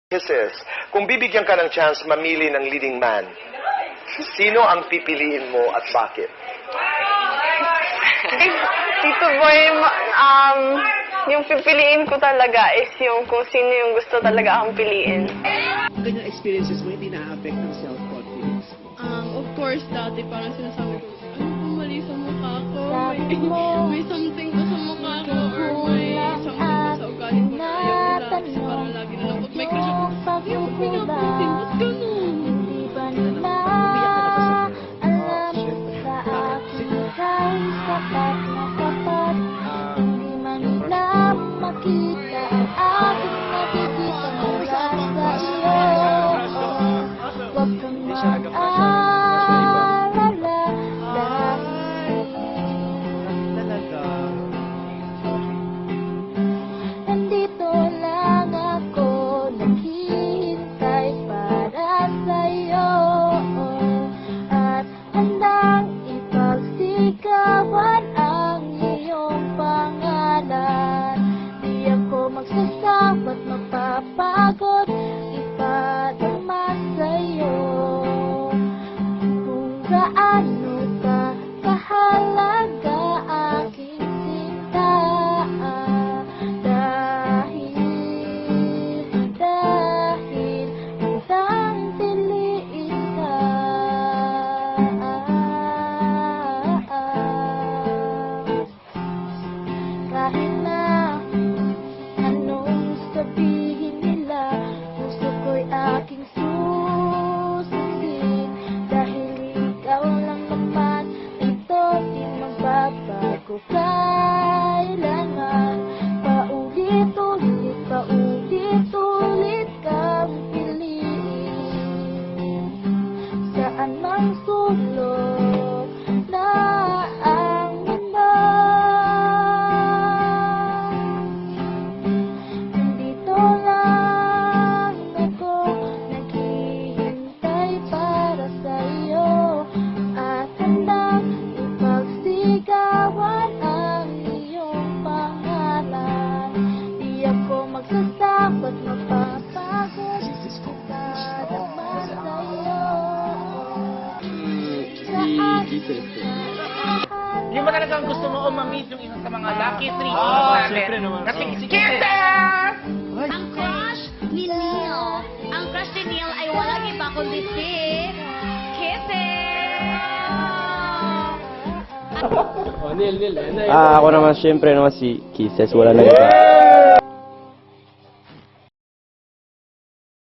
Kisses, kung bibigyan ka ng chance mamili ng leading man, sino ang pipiliin mo at bakit? Tito Boy, yung pipiliin ko talaga is yung kung sino yung gusto talaga akong piliin. Ganyang experiences mo hindi na-affect ng self-confidence mo? Of course, dati parang sinasabi ko, ano kung mali sa mukha ko? May something ko sa mukha ko or may something ko sa ugali ko na ayaw nila. Kasi parang lagi na lang, pag may crush ako, ayaw ko pinapansin. Ba't ganun? Makita ang aking nakikita mula sa iyo. Huwag kang mag-alala dahil nandito lang ako naghihintay para sa iyo at handang ipagsigawan ang iyong pangalan. Magsasawa't mapapagod ipadama sa'yo kung gaano ka kahalaga aking sinta dahil isang tiliin ka kahit na sabihin nila, puso ko'y aking sususin dahil ikaw lang naman, ito di magbabago kailangan. Paulit-ulit kang piliin saan mang sulok na ang mundo. Magsasakot, mapapagod kadama sa'yo. Yung ba talagang gusto mo ma-meet yung isa sa mga lucky 3 natin? Siyempre naman. Kasi Kisses! Ang crush ni Neil. Ang crush ni Neil ay walang iba kundi si Kisses! Oh, Neil. Ako naman, syempre naman si Kisses, wala lang iba.